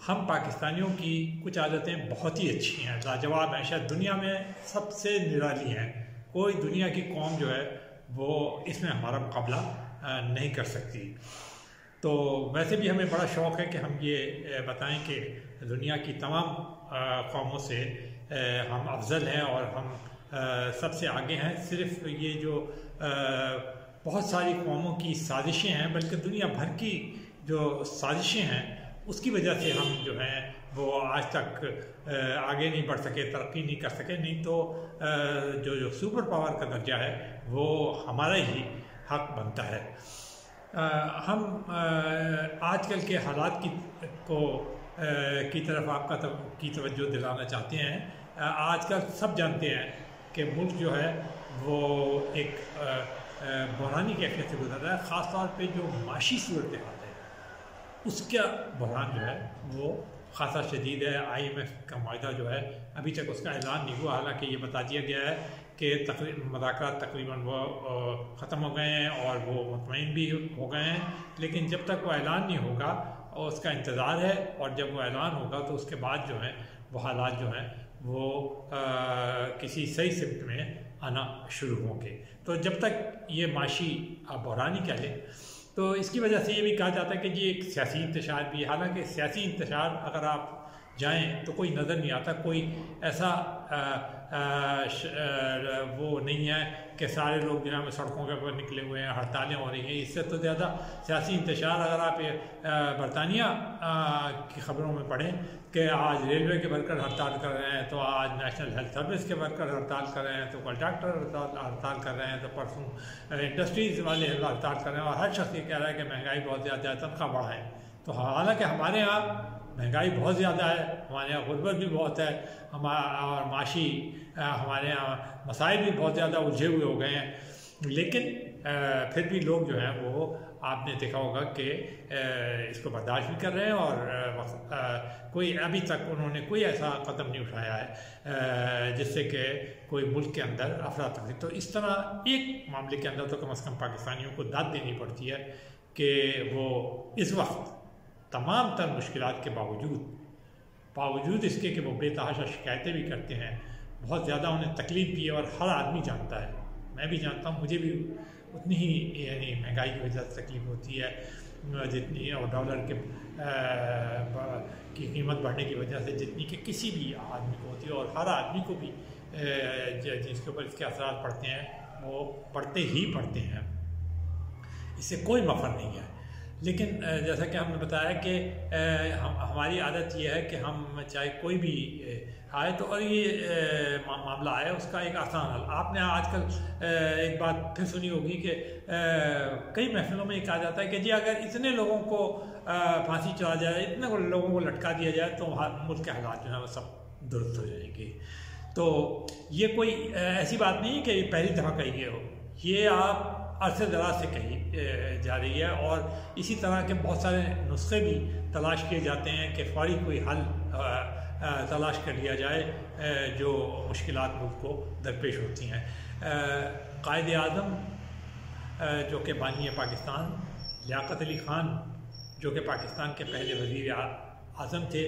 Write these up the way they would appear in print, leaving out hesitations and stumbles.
हम पाकिस्तानियों की कुछ आदतें बहुत ही अच्छी हैं, लाजवाब हैं, शायद दुनिया में सबसे निराली हैं। कोई दुनिया की कौम जो है वो इसमें हमारा मुकाबला नहीं कर सकती। तो वैसे भी हमें बड़ा शौक़ है कि हम ये बताएं कि दुनिया की तमाम कौमों से हम अफजल हैं और हम सबसे आगे हैं। सिर्फ ये जो बहुत सारी कौमों की साजिशें हैं, बल्कि दुनिया भर की जो साजिशें हैं उसकी वजह से हम जो हैं वो आज तक आगे नहीं बढ़ सके, तरक्की नहीं कर सके। नहीं तो जो सुपर पावर का दर्जा है वो हमारा ही हक बनता है। हम आजकल के हालात की तरफ आपका की तवज्जो दिलाना चाहते हैं। आजकल सब जानते हैं कि मुल्क जो है वो एक बहरानी कैफियत से गुजर रहा है। ख़ास तौर पे जो माशी सूरत हाल है उसका बहरान जो है वो खासा शदीद है। IMF का मायदा जो है अभी तक उसका ऐलान नहीं हुआ, हालांकि ये बता दिया गया है कि मुज़ाकरात तकरीबन वो ख़त्म हो गए हैं और वो मुतमईन भी हो गए हैं। लेकिन जब तक वो ऐलान नहीं होगा और उसका इंतज़ार है, और जब वो ऐलान होगा तो उसके बाद जो है वो हालात जो हैं वो किसी सही सिमत में आना शुरू होंगे। तो जब तक ये माशी आप बहरानी कह लें तो इसकी वजह से ये भी कहा जाता है कि जी एक सियासी इंतशार भी है। हालांकि सियासी इंतशार अगर आप जाएं तो कोई नज़र नहीं आता, कोई ऐसा वो नहीं है कि सारे लोग जो है सड़कों के ऊपर निकले हुए हैं, हड़तालें हो रही हैं। इससे तो ज़्यादा सियासी इंतशार अगर आप बरतानिया की ख़बरों में पढ़ें कि आज रेलवे के वर्कर हड़ताल कर रहे हैं, तो आज नेशनल हेल्थ सर्विस के वर्कर हड़ताल कर रहे हैं, तो कल डॉक्टर हड़ताल कर रहे हैं, तो परसों इंडस्ट्रीज़ वाले हड़ताल कर रहे हैं। और हर शख्स ये कह रहा है कि महंगाई बहुत ज़्यादा है, तनख्वाह बढ़ाएँ। तो हालांकि हमारे यहाँ महंगाई बहुत ज़्यादा है, हमारे यहाँ गुर्बत भी बहुत है, और माशी हमारे यहाँ मसाइल भी बहुत ज़्यादा उलझे हुए हो गए हैं। लेकिन फिर भी लोग जो हैं वो आपने देखा होगा कि इसको बर्दाश्त भी कर रहे हैं और कोई अभी तक उन्होंने कोई ऐसा कदम नहीं उठाया है जिससे कि कोई मुल्क के अंदर अफरा तफरी। तो इस तरह एक मामले के अंदर तो कम से कम पाकिस्तानियों को दाद देनी पड़ती है कि वो इस वक्त तमाम तर मुश्किलात के बावजूद इसके कि वो बेतहाशा शिकायतें भी करते हैं, बहुत ज़्यादा उन्हें तकलीफ़ भी है। और हर आदमी जानता है, मैं भी जानता हूँ, मुझे भी उतनी ही यानी महंगाई की वजह से तकलीफ़ होती है जितनी, और डॉलर की कीमत बढ़ने की वजह से जितनी कि किसी भी आदमी को होती है। और हर आदमी को भी जिसके ऊपर इसके असरात पड़ते हैं वो पड़ते ही पड़ते हैं, इससे कोई मफ़र नहीं है। लेकिन जैसा कि हमने बताया कि हमारी आदत ये है कि हम चाहे कोई भी आए तो, और ये मामला आए उसका एक आसान हल। आपने आजकल एक बात फिर सुनी होगी कि कई महफिलों में ये कहा जाता है कि जी अगर इतने लोगों को फांसी चढ़ा जाए, इतने लोगों को लटका दिया जाए तो मुल्क के हालात जो है वो सब दुरुस्त हो जाएंगे। तो ये कोई ऐसी बात नहीं कि पहली दफ़ा कही हो, ये आप अरसे दराज से कही जा रही है। और इसी तरह के बहुत सारे नुस्खे भी तलाश किए जाते हैं कि फौरी कोई हल तलाश कर लिया जाए जो मुश्किलात मुल्क को दरपेश होती हैं। कायद आज़म जो कि बानी पाकिस्तान, लियाकत अली ख़ान जो कि पाकिस्तान के पहले वज़ीर आज़म थे,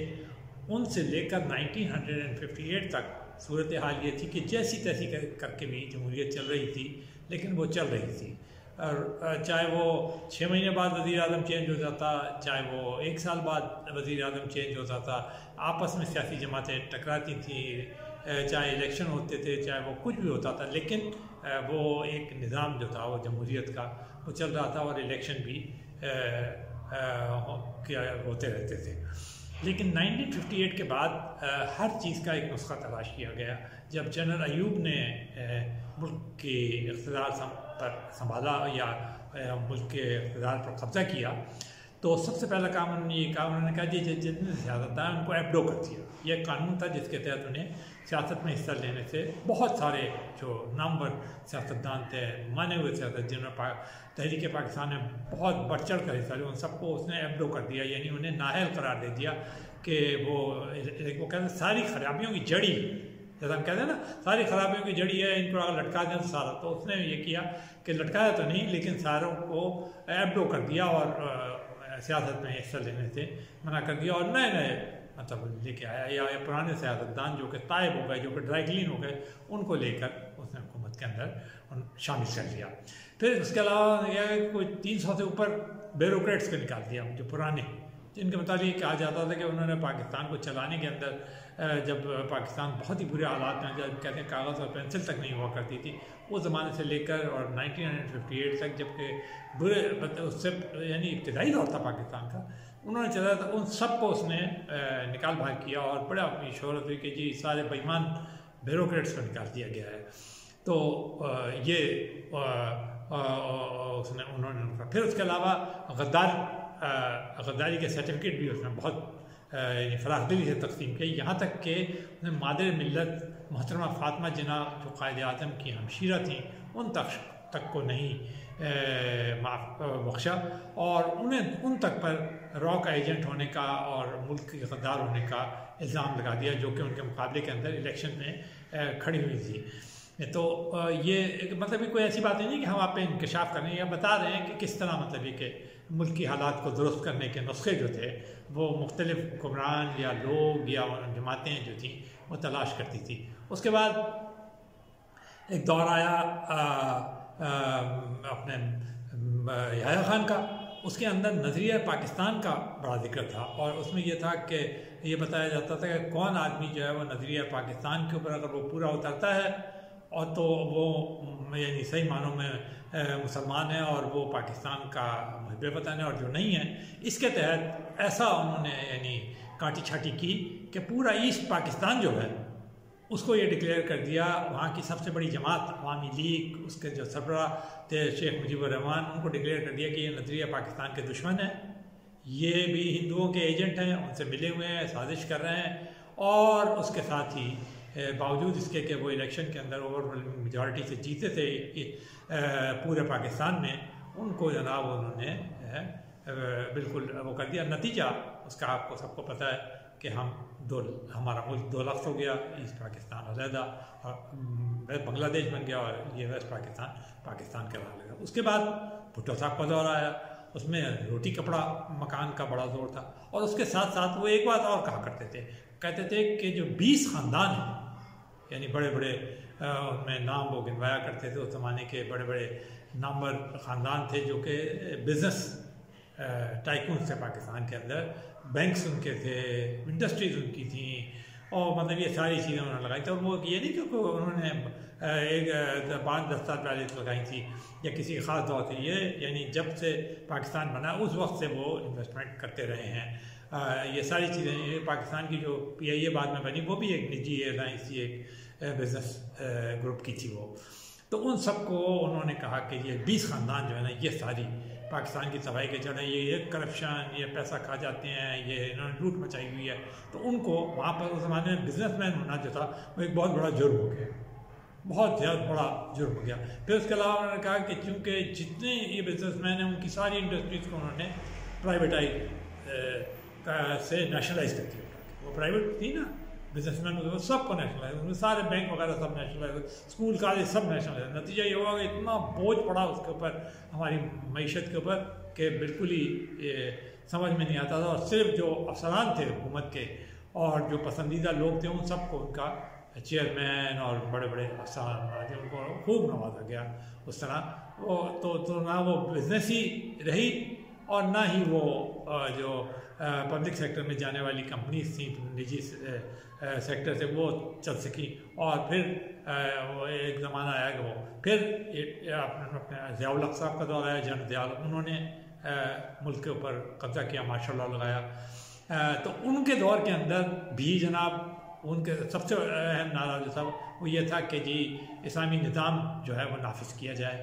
उनसे लेकर 1958 तक सूरत हाल ये थी कि जैसी तैसी करके भी जमहूरियत चल रही थी, लेकिन वो चल रही थी। और चाहे वो 6 महीने बाद वज़ीर आज़म चेंज हो जाता, चाहे वो 1 साल बाद वज़ीर आज़म चेंज होता था, आपस में सियासी जमातें टकराती थी, चाहे इलेक्शन होते थे, चाहे वो कुछ भी होता था, लेकिन वो एक निज़ाम जो था वो जमहूरियत का वो चल रहा था और इलेक्शन भी होते रहते थे। लेकिन 1958 के बाद हर चीज़ का एक नुस्खा तलाश किया गया। जब जनरल अयूब ने मुल्क के इक़्तिदार पर संभाला या मुल्क के इक़्तिदार पर कब्ज़ा किया, तो सबसे पहला काम उन्होंने ये कहा, उन्होंने कहा जी जितने सियासतदान हैं उनको एब्डो कर दिया। यह कानून था जिसके तहत उन्हें सियासत में हिस्सा लेने से बहुत सारे जो नामवर सियासतदान थे, माने हुए सियासत जिन्होंने तहरीक पाकिस्तान में बहुत बढ़ चढ़ कर हिस्सा लिया, उन सबको उसने एब्डो कर दिया, यानी उन्हें नाअहल करार दे दिया कि वो कहते हैं सारी खराबियों की जड़ी, जैसा हम कहते हैं ना सारी खराबियों की जड़ी है, इनको अगर लटका दें तो सारा। तो उसने ये किया कि लटकाया तो नहीं, लेकिन सारों को एब्डो कर दिया और सियासत में हिस्सा लेने से मना कर दिया और नए नए मतलब लेके आया, या पुराने सियासतदान जो कि तायब हो गए, जो कि ड्राई क्लीन हो गए, उनको लेकर उसने हुकूमत के अंदर शामिल कर लिया। फिर उसके अलावा यह कोई 300 से ऊपर ब्यूरोक्रेट्स को निकाल दिया, जो पुराने, जिनके मुताबिक कहा जाता था कि उन्होंने पाकिस्तान को चलाने के अंदर, जब पाकिस्तान बहुत ही बुरे हालात में, जब कहते हैं कागज़ और पेंसिल तक नहीं हुआ करती थी, उस ज़माने से लेकर और 1958 तक, जबकि बुरे उससे यानी इब्तदाई दौर था पाकिस्तान का, उन्होंने चला था, उन सब को उसने निकाल भाग किया और बड़ा अपनी शोहरत हुई कि जी सारे बेईमान ब्यूरोक्रेट्स को निकाल दिया गया है। तो ये उसने उन्होंने फिर उसके अलावा गद्दारी के सर्टिफिकेट भी उसने बहुत फराखदिली से तकसीम किया, यहाँ तक कि उसने मादर मिल्लत मोहतरमा फ़ातिमा जिन्ना जो कायद आज़म की हमशीरा थी, उन तक को नहीं बख्शा और उन्हें उन तक पर रॉ का एजेंट होने का और मुल्क के गद्दार होने का इल्ज़ाम लगा दिया, जो कि उनके मुकाबले के अंदर इलेक्शन में खड़ी हुई थी। तो ये मतलब कोई ऐसी बात नहीं कि हम आप पे इंकशाफ कर रहे हैं या बता रहे हैं कि किस तरह मतलब ये कि मुल्क की हालात को दुरुस्त करने के नुस्खे जो थे वो मुख्तलिफ हुक्मरान या लोग या जमातें जो थी वो तलाश करती थी। उसके बाद एक दौर आया अपने याह्या खान का, उसके अंदर नज़रिया पाकिस्तान का बड़ा जिक्र था और उसमें यह था कि ये बताया जाता था कि कौन आदमी जो है वो नज़रिया पाकिस्तान के ऊपर अगर वो पूरा उतरता है और तो वो यानी सही मानों में मुसलमान है और वो पाकिस्तान का मुहब्ब वतन है, और जो नहीं है, इसके तहत ऐसा उन्होंने यानी काटी छाटी की कि पूरा ईस्ट पाकिस्तान जो है उसको ये डिक्लेयर कर दिया, वहाँ की सबसे बड़ी जमात अवामी लीग, उसके जो सरबराह थे शेख मुजीबुर रहमान, उनको डिक्लेयर कर दिया कि ये नज़रिया पाकिस्तान के दुश्मन है, ये भी हिंदुओं के एजेंट हैं, उनसे मिले हुए हैं, साजिश कर रहे हैं, और उसके साथ ही बावजूद इसके कि वो इलेक्शन के अंदर ओवरवेलमिंग मेजॉरिटी से जीते थे पूरे पाकिस्तान में, उनको जनाब उन्होंने बिल्कुल वो कर दिया। नतीजा उसका आपको सबको पता है कि हमारा मुल्क 2 लफ्ज़ हो गया, ईस्ट पाकिस्तान अलहदा और बांग्लादेश बन गया और ये वेस्ट पाकिस्तान कहलाने लगा। उसके बाद भुट्टो साहब का दौर आया, उसमें रोटी कपड़ा मकान का बड़ा जोर था, और उसके साथ साथ वो एक बात और कहा करते थे, कहते थे कि जो 20 ख़ानदान हैं, यानी बड़े बड़े उनमें नाम वो गिनवाया करते थे, उस ज़माने के बड़े बड़े नामवर ख़ानदान थे जो कि बिज़नेस टाइकून थे पाकिस्तान के अंदर, बैंक्स उनके थे, इंडस्ट्रीज़ उनकी थी, और मतलब ये सारी चीज़ें उन्होंने लगाई थी। और वो ये नहीं कि उन्होंने एक 5-10 साल पहले लगाई थी या किसी ख़ास दौर से, ये यानी जब से पाकिस्तान बना उस वक्त से वो इन्वेस्टमेंट करते रहे हैं। ये सारी चीज़ें पाकिस्तान की जो PIA बाद में बनी, वो भी एक निजी एयरलाइंस थी, एक बिज़नेस ग्रुप की थी वो। तो उन सबको उन्होंने कहा कि ये 20 ख़ानदान जो है ना, ये सारी पाकिस्तान की तबाही के जड़, ये करप्शन, ये पैसा खा जाते हैं, ये इन्होंने लूट मचाई हुई है, तो उनको वहाँ पर उस ज़माने में बिजनेसमैन होना जो था वो एक बहुत बड़ा जुर्म हो गया, बहुत ज़्यादा बड़ा जुर्म हो गया। फिर उसके अलावा उन्होंने कहा कि चूँकि जितने ये बिजनेसमैन हैं उनकी सारी इंडस्ट्रीज़ को उन्होंने प्राइवेटाइज से नेशनलाइज कर दिया। वो प्राइवेट थी ना, बिजनेसमैन सबको नेशनलाइज, उनमें सारे बैंक वगैरह सब नेशनलाइज, स्कूल कॉलेज सब नेशनलाइज। नतीजा ये हुआ कि इतना बोझ पड़ा उसके ऊपर, हमारी मईशत के ऊपर, कि बिल्कुल ही समझ में नहीं आता था। और सिर्फ जो अफसरान थे हुकूमत के और जो पसंदीदा लोग थे, उन सबको उनका चेयरमैन और बड़े बड़े अफसरान उनको खूब नवाजा गया उस तरह। वो तो ना वो बिजनेस ही रही और ना ही वो जो पब्लिक सेक्टर में जाने वाली कंपनीज थी निजी सेक्टर से वो चल सकी। और फिर वो एक ज़माना आया कि वो फिर अपने ज़ियाउल हक साहब का दौर आया, जनरल ज़ियाउल, उन्होंने मुल्क के ऊपर कब्ज़ा किया, माशाल्लाह लगाया। तो उनके दौर के अंदर भी जनाब उनके सबसे अहम नारा जो था वो ये था कि जी इस्लामी निज़ाम जो है वो नाफिज किया जाए।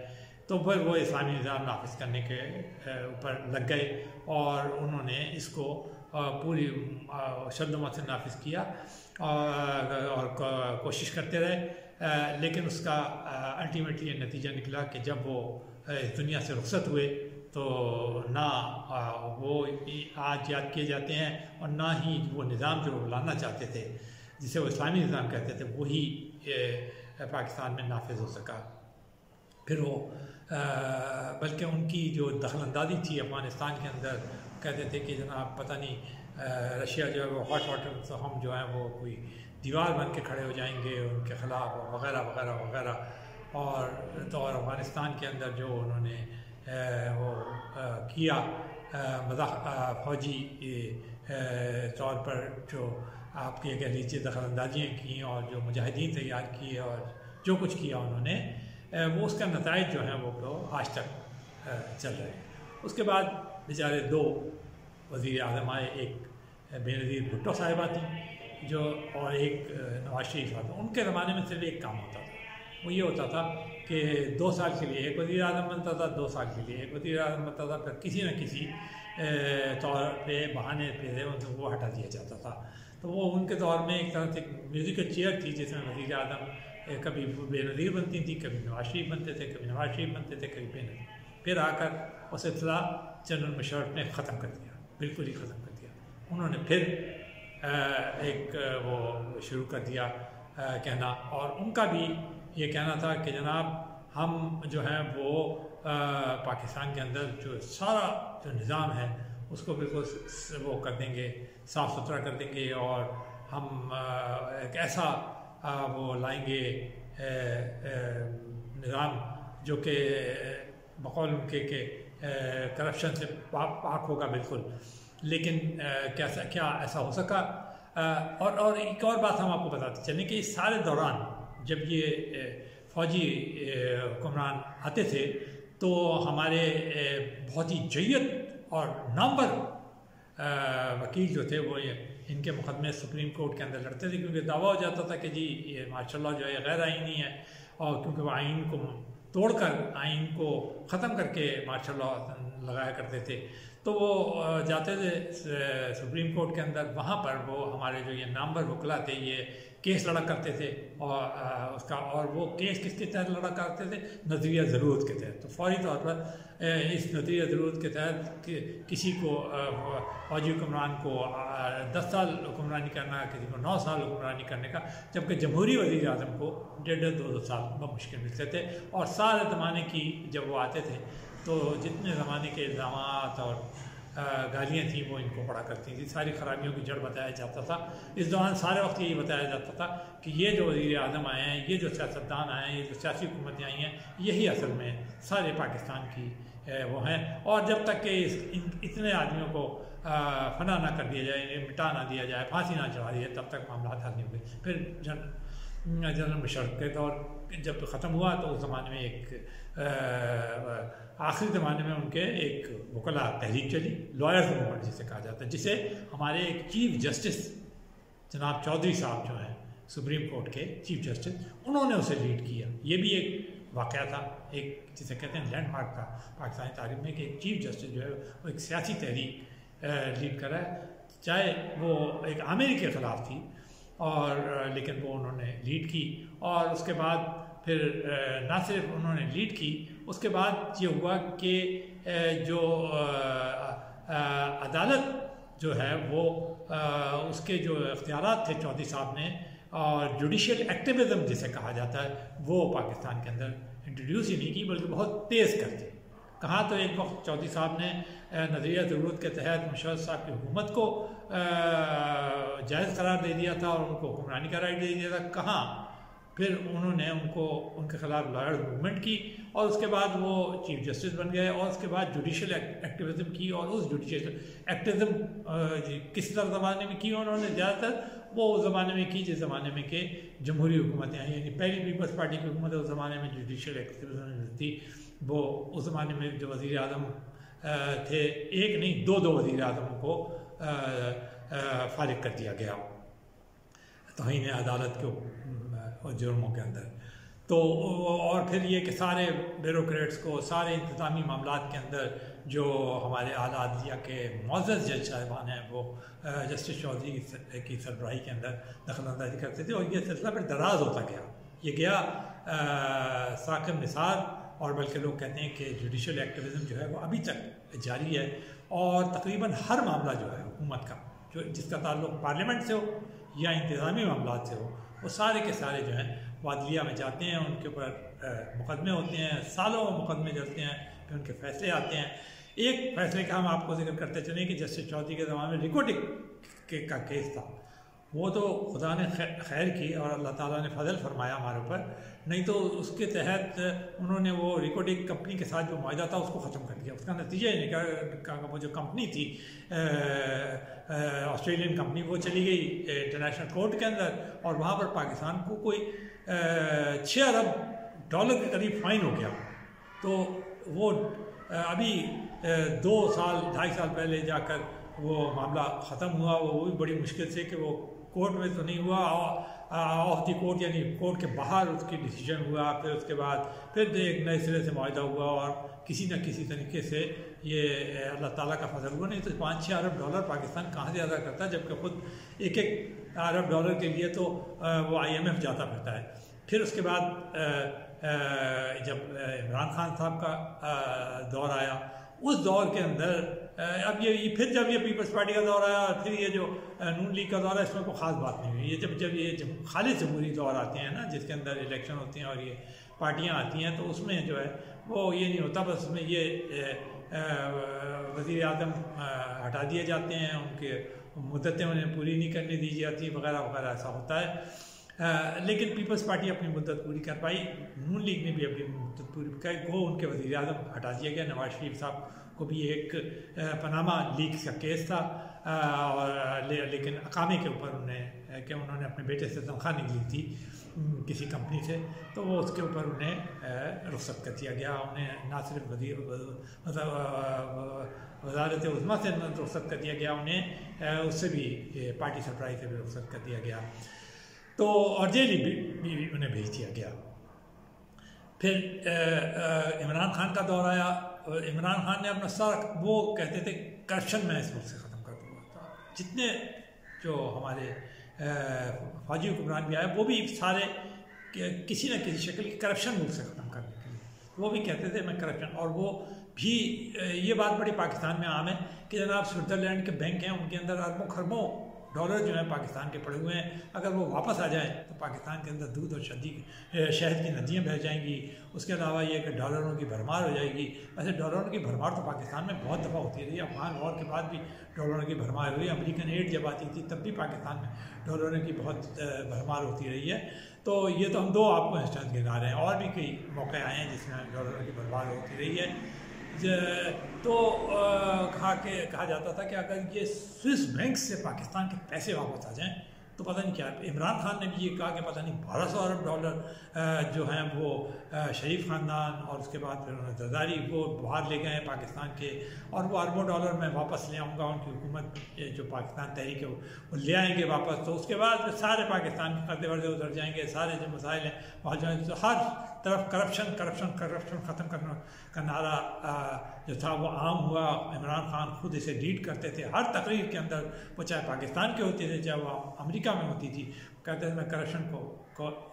तो फिर वो इस्लामी निज़ाम नाफिज करने के ऊपर लग गए और उन्होंने इसको पूरी शद्दमत से नाफिज किया और कोशिश करते रहे। लेकिन उसका अल्टीमेटली ये नतीजा निकला कि जब वो इस दुनिया से रुखसत हुए तो ना वो आज याद किए जाते हैं और ना ही वो निज़ाम जो लाना चाहते थे, जिसे वो इस्लामी निज़ाम कहते थे, वही पाकिस्तान में नाफिज हो सका। फिर वो बल्कि उनकी जो दखलंदाजी थी अफ़गानिस्तान के अंदर कहते थे कि जनाब पता नहीं रशिया जो है वो हॉट वाटर, तो हम जो है वो कोई दीवार बन के खड़े हो जाएंगे उनके ख़िलाफ़ वगैरह वगैरह वगैरह। और अफ़गानिस्तान के अंदर जो उन्होंने वो किया मज़ाक फ़ौजी तौर पर जो आपके कह लीजिए दखलंदाजियाँ की और जो मुजाहिदीन तैयार किए और जो कुछ किया उन्होंने, वो उसका नताइज जो है वो तो आज तक चल रहे हैं। उसके बाद बेचारे दो वज़ीर आज़म आए, एक बेनज़ीर भुट्टो साहिबा थी जो, और एक नवाज शरीफ था। उनके ज़माने में सिर्फ एक काम होता था, वो ये होता था कि 2 साल के लिए एक वज़ीर आज़म बनता था, 2 साल के लिए एक वज़ीर आज़म बनता था, फिर किसी न किसी तौर पे बहाने पे उनको हटा दिया जाता था। तो वो उनके दौर में एक तरह से म्यूज़िकल चेयर थी जिसमें वज़ीर आज़म कभी बेनज़ीर बनती थी, कभी नवाज शरीफ बनते थे, कभी नवाज शरीफ बनते थे, कभी बेनज़ीर। फिर आकर वो सिलसिला जनरल मुशर्रफ ने ख़त्म कर दिया, बिल्कुल ही ख़त्म कर दिया। उन्होंने फिर एक वो शुरू कर दिया कहना, और उनका भी ये कहना था कि जनाब हम जो है वो पाकिस्तान के अंदर जो सारा जो निज़ाम है उसको बिल्कुल वो कर देंगे, साफ़ सुथरा कर देंगे, और हम एक ऐसा वो लाएंगे निज़ाम जो कि बकौल उनके के करप्शन से पाक होगा बिल्कुल। लेकिन क्या ऐसा हो सका? और एक और बात हम आपको बताते चलें कि इस सारे दौरान जब ये फ़ौजी हुक्मरान आते थे तो हमारे बहुत ही जय्यद और नामवर वकील जो थे वो इनके मुकदमे सुप्रीम कोर्ट के अंदर लड़ते थे, क्योंकि दावा हो जाता था कि जी ये माशाल्लाह जो है गैर आइनी है, और क्योंकि वो आइन को तोड़कर आइन को ख़त्म करके माशाल्लाह लगाया करते थे। तो वो जाते थे सुप्रीम कोर्ट के अंदर, वहाँ पर वो हमारे जो ये नामवर वकला थे ये केस लड़ा करते थे, और वो केस किसके तहत लड़ा करते थे? नज़रिया ज़रूरत के तहत। तो फौरी तौर पर इस नज़रिया ज़रूरत के तहत किसी को फौजी हुक्मरान को 10 साल हुक्मरानी करना, किसी को 9 साल हुक्मरानी करने का, जबकि जमहूरी वज़ीर आज़म को 1.5-2 साल मुश्किल मिलते थे। और सारे ज़माने की जब वो आते थे तो जितने ज़माने के इल्ज़ामात और गालियाँ थी वो इनको पड़ा करती थी, सारी खराबियों की जड़ बताया जाता था। इस दौरान सारे वक्त यही बताया जाता था कि ये जो वज़ीर आज़म आए हैं, ये जो सियासतदान आए हैं, ये जो सियासी हुकूमतें आई हैं, यही असल में सारे पाकिस्तान की वो हैं। और जब तक कि इतने आदमियों को फना ना कर दिया जाए, इन्हें मिटा ना दिया जाए, फांसी ना चढ़ा दी जाए, तब तक मामला हल नहीं हुए। फिर जनरल मुशर्रफ के दौर जब ख़त्म हुआ तो उस ज़माने में एक आखिरी ज़माने में उनके एक वकला तहरीक चली, लॉयर्स मूवमेंट जिसे कहा जाता है, जिसे हमारे एक चीफ जस्टिस जनाब चौधरी साहब जो हैं सुप्रीम कोर्ट के चीफ जस्टिस, उन्होंने उसे लीड किया। ये भी एक वाक़या था, एक जिसे कहते हैं लैंडमार्क था पाकिस्तानी तारीख में, कि एक चीफ जस्टिस जो है वो एक सियासी तहरीक लीड कर रहा है, चाहे वो एक आमिर के ख़िलाफ़ थी, और लेकिन वो उन्होंने लीड की। और उसके बाद फिर ना सिर्फ उन्होंने लीड की, उसके बाद ये हुआ कि जो अदालत जो है वो उसके जो इख्तियारात थे चौधरी साहब ने, और जुडिशल एक्टिविज़म जिसे कहा जाता है, वो पाकिस्तान के अंदर इंट्रोड्यूस ही नहीं की, बल्कि बहुत तेज़ कर दी। कहाँ तो एक वक्त चौधरी साहब ने नज़रिया ज़रूरत के तहत मुशर्रफ साहब की हुकूमत को जायज़ करार दे दिया था और उनको हुक्मरानी का राइट दे दिया था, कहाँ फिर उन्होंने उनके ख़िलाफ़ लॉयर्स मूवमेंट की, और उसके बाद वो चीफ जस्टिस बन गए, और उसके बाद जुडिशल एक्टिविज़म की। और उस जुडिशल एक्टिविज़म किस तरह ज़माने में की उन्होंने? ज़्यादातर वो उस ज़माने में की जिस ज़माने में कि जमहूरी हुकूमतें आई, यानी पहली पीपल्स पार्टी की हुकूमत उस ज़माने में जुडिशल एक्टिविज़म थी। वो उस ज़माने में जो वज़ीर आज़म थे, एक नहीं 2 वज़ीर आज़म को फारिग कर दिया गया तौहीन अदालत के जुर्मों के अंदर। तो और फिर ये कि सारे ब्यूरोक्रेट्स को, सारे इंतज़ामी मामलात के अंदर जो हमारे आला अदलिया के मुअज़्ज़ज़ जज साहिबान हैं वो जस्टिस चौधरी की सरबराही के अंदर दखलअंदाजी करते थे, और ये सिलसिला फिर दराज होता गया। ये गया साकिब निसार, और बल्कि लोग कहते हैं कि जुडिशल एक्टिविज़म जो है वो अभी तक जारी है, और तकरीबन हर मामला जो है हुकूमत का, जो जिसका ताल्लुक़ पार्लियामेंट से हो या इंतज़ामी मामलात से हो, वो सारे के सारे जो हैं वादलिया में जाते हैं, उनके ऊपर मुकदमे होते हैं, सालों मुकदमे चलते हैं, फिर उनके फ़ैसले आते हैं। एक फैसले का हम आपको जिक्र करते चलें कि जस्टिस चौधरी के ज़माने में रिकोटिक का केस था, वो तो खुदा ने खैर की और अल्लाह ताला ने फजल फरमाया हमारे ऊपर, नहीं तो उसके तहत उन्होंने वो रिकोटिक कंपनी के साथ जो मुआहदा था उसको ख़त्म कर दिया। उसका नतीजा ये निकला, वो जो कंपनी थी ऑस्ट्रेलियन कंपनी, वो चली गई इंटरनेशनल कोर्ट के अंदर और वहाँ पर पाकिस्तान को कोई 6 अरब डॉलर के करीब फ़ाइन हो गया। तो वो अभी 2 साल 2.5 साल पहले जाकर वो मामला ख़त्म हुआ। वो भी बड़ी मुश्किल से कि वो कोर्ट में तो नहीं हुआ, ऑफ द कोर्ट यानी कोर्ट के बाहर उसकी डिसीजन हुआ। फिर उसके बाद फिर एक नए सिरे से मुआहदा हुआ और किसी न किसी तरीके से ये अल्लाह ताला का फजल हुआ, नहीं तो 5-6 अरब डॉलर पाकिस्तान कहाँ से अदा करता है, जबकि ख़ुद 1-1 अरब डॉलर के लिए तो वो IMF जाता फिरता है। फिर उसके बाद जब इमरान खान साहब का दौर आया, उस दौर के अंदर अब ये फिर जब ये पीपल्स पार्टी का दौर आया और फिर ये जो नून लीग का दौर है, इसमें कोई ख़ास बात नहीं हुई। ये जब ये खालिद जमहूरी दौर आते हैं ना, जिसके अंदर इलेक्शन होते हैं और ये पार्टियां आती हैं, तो उसमें जो है वो ये नहीं होता, बस उसमें ये वज़ीर आज़म हटा दिए जाते हैं, उनके मुद्दतें उन्हें पूरी नहीं करने दी जाती वगैरह वगैरह, ऐसा होता है। लेकिन पीपल्स पार्टी अपनी मुद्दत पूरी कर पाई, नून लीग ने भी अपनी मुद्दत पूरी कर, वो उनके वज़ीर आज़म हटा दिया गया। नवाज शरीफ साहब को भी एक पनामा लीक का केस था और लेकिन अकामे के ऊपर उन्होंने अपने बेटे से तनख्वाह निकली थी किसी कंपनी से, तो वो उसके ऊपर उन्हें रुखसत कर दिया गया। उन्हें ना सिर्फ वज़ारत उज़्मा से रुखसत कर दिया गया, उन्हें उससे भी पार्टी सरबराही से भी रुखसत कर दिया गया, तो और जेल भी उन्हें भेज दिया गया। फिर इमरान खान का दौर आया। इमरान खान ने अपना सारा, वो कहते थे करप्शन मैं इस मुल्क से ख़त्म कर दूँगा। जितने जो हमारे फौजी हुक्मरान भी आए, वो भी सारे किसी न किसी शक्ल की करप्शन मुल्क से ख़त्म करने के लिए वो भी कहते थे मैं करप्शन। और वो भी ये बात बड़ी पाकिस्तान में आम है कि जनाब स्विट्ज़रलैंड के बैंक हैं, उनके अंदर अरबों खरबों डॉलर जो है पाकिस्तान के पड़े हुए हैं, अगर वो वापस आ जाएं तो पाकिस्तान के अंदर दूध और शहद की नदियाँ बह जाएंगी। उसके अलावा ये कि डॉलरों की भरमार हो जाएगी। वैसे डॉलरों की भरमार तो पाकिस्तान में बहुत दफ़ा होती रही, अफगान वॉर के बाद भी डॉलरों की भरमार हुई, अमेरिकन एड जब आती थी तब भी पाकिस्तान में डॉलरों की बहुत भरमार होती रही है। तो ये तो हम 2 आपको इंस्टेंस गिना रहे हैं, और भी कई मौके आए हैं जिसमें डॉलरों की भरमार होती रही है। तो कहा जाता था कि अगर ये स्विस बैंक से पाकिस्तान के पैसे वापस आ जाएं तो पता नहीं क्या। इमरान खान ने भी ये कहा कि पता नहीं 1200 अरब डॉलर जो हैं वो शरीफ ख़ानदान और उसके बाद फिर उन्होंने जरदारी वो बाहर ले गए हैं पाकिस्तान के, और वो अरबों डॉलर मैं वापस ले आऊँगा, उनकी हुकूमत जो पाकिस्तान तहरीक है वो ले आएंगे वापस। तो उसके बाद फिर सारे पाकिस्तान के कर्जे वर्जे उतर जाएंगे, सारे जो मसाइल हैं वहाँ जाएंगे। तो हर तरफ करप्शन करप्शन करप्शन ख़त्म करना का नारा जो था वो आम हुआ। इमरान खान खुद इसे लीड करते थे हर तकरीर के अंदर, वो चाहे पाकिस्तान के होते थे चाहे वो अमेरिका में होती थी, कहते थे मैं करप्शन को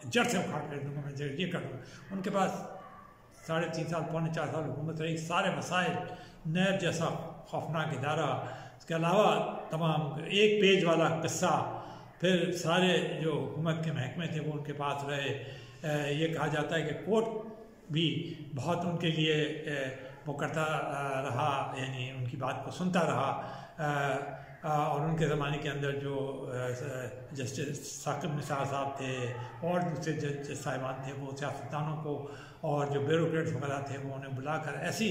जड़ से उखाड़ कर दूँगा, मैं ये कर दूँगा। उनके पास 3.5 साल 3.25 साल हुकूमत रही, सारे मसाइल, नैब जैसा खौफनाक इदारा, इसके अलावा तमाम 1 पेज वाला किस्सा, फिर सारे जो हुकूमत के महकमे थे वो उनके पास रहे। ये कहा जाता है कि कोर्ट भी बहुत उनके लिए वो करता रहा, यानी उनकी बात को सुनता रहा। और उनके ज़माने के अंदर जो जस्टिस साकिब निसार साहब थे और दूसरे जज साहिबान थे, वो सियासतदानों को और जो ब्यूरोक्रेट्स वगैरह थे वो उन्हें बुलाकर ऐसी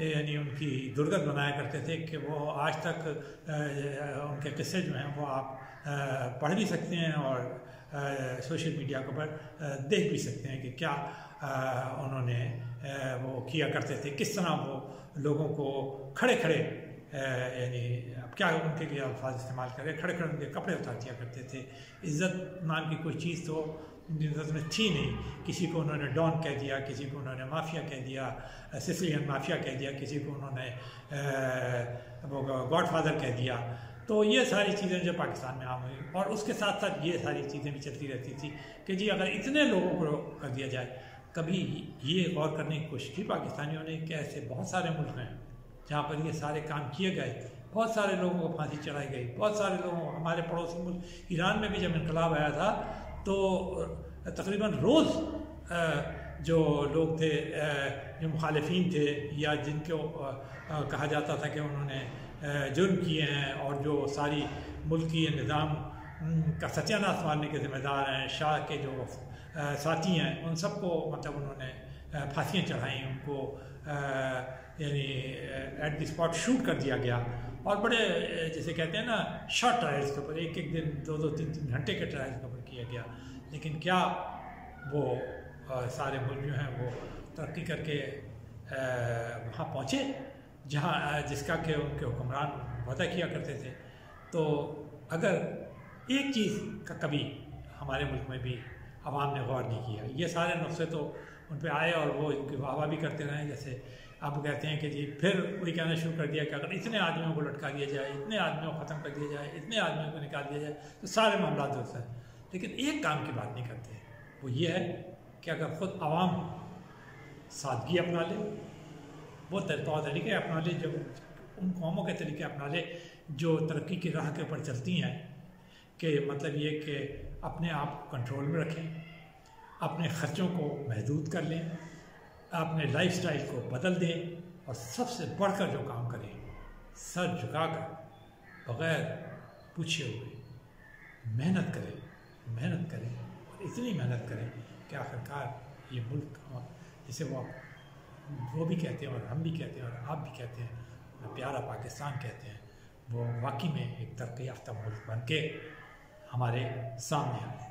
यानी उनकी दुर्गत बनाया करते थे कि वो आज तक उनके किस्से जो हैं वो आप पढ़ भी सकते हैं और सोशल मीडिया के ऊपर देख भी सकते हैं कि क्या उन्होंने वो किया करते थे, किस तरह वो लोगों को खड़े खड़े यानी अब क्या उनके लिए अल्फाज इस्तेमाल करें, खड़े खड़े उनके कपड़े उतार दिया करते थे। इज़्ज़त नाम की कोई चीज़ तो इज़्ज़त में थी नहीं। किसी को उन्होंने डॉन कह दिया, किसी को उन्होंने माफिया कह दिया, सिसिलियन माफिया कह दिया, किसी को उन्होंने गॉडफादर कह दिया। तो ये सारी चीज़ें जो पाकिस्तान में आम हुई, और उसके साथ साथ ये सारी चीज़ें भी चलती रहती थी कि जी अगर इतने लोगों को कर दिया जाए। कभी ये गौर करने की कोशिश की पाकिस्तानियों ने कि ऐसे बहुत सारे मुल्क हैं जहाँ पर ये सारे काम किए गए, बहुत सारे लोगों को फांसी चढ़ाई गई, बहुत सारे लोगों को, हमारे पड़ोसी मुल्क ईरान में भी जब इनकलाब आया था तो तकरीबन रोज़ जो लोग थे, जो मुखालिफिन थे या जिनको कहा जाता था कि उन्होंने जुर्म किए हैं और जो सारी मुल्की निज़ाम का सत्यानाश मारने के ज़िम्मेदार हैं, शाह के जो साथी हैं, उन सबको मतलब उन्होंने फांसियाँ चढ़ाई, उनको यानी एट द स्पॉट शूट कर दिया गया। और बड़े जैसे कहते हैं ना शॉर्ट ट्रायल्स के ऊपर, एक एक दिन 2-2-3-3 घंटे के ट्रायल्स के ऊपर किया गया। लेकिन क्या वो सारे मुल्क जो हैं वो तरक्की करके वहाँ पहुँचे जहाँ जिसका कि उनके हुक्मरान वादा किया करते थे? तो अगर एक चीज़ का कभी हमारे मुल्क में भी आवाम ने गौर नहीं किया, ये सारे नुस्खे तो उन पर आए और वो इनकी वाह भी करते रहे। जैसे अब कहते हैं कि जी फिर वही कहना शुरू कर दिया कि अगर इतने आदमियों को लटका दिया जाए, इतने आदमियों को ख़त्म कर दिया जाए, इतने आदमियों को निकाल दिया जाए तो सारे मामला दुरुस्त हैं। लेकिन एक काम की बात नहीं करते, वो ये है कि अगर ख़ुद आवाम सादगी अपना ले, वो तौर तरीके अपना ले, जो उन कौमों के तरीके अपना ले जो तरक्की की राह के ऊपर चलती हैं, कि मतलब ये कि अपने आप को कंट्रोल में रखें, अपने ख़र्चों को महदूद कर लें, अपने लाइफस्टाइल को बदल दें और सबसे बढ़कर जो काम करें सर झुकाकर बग़ैर पूछे हुए मेहनत करें और इतनी मेहनत करें कि आखिरकार ये मुल्क जिसे वो भी कहते हैं और हम भी कहते हैं और आप भी कहते हैं, प्यारा पाकिस्तान कहते हैं, वो वाकई में एक तरक्की याफ्ता मुल्क बन के हमारे सामने आए।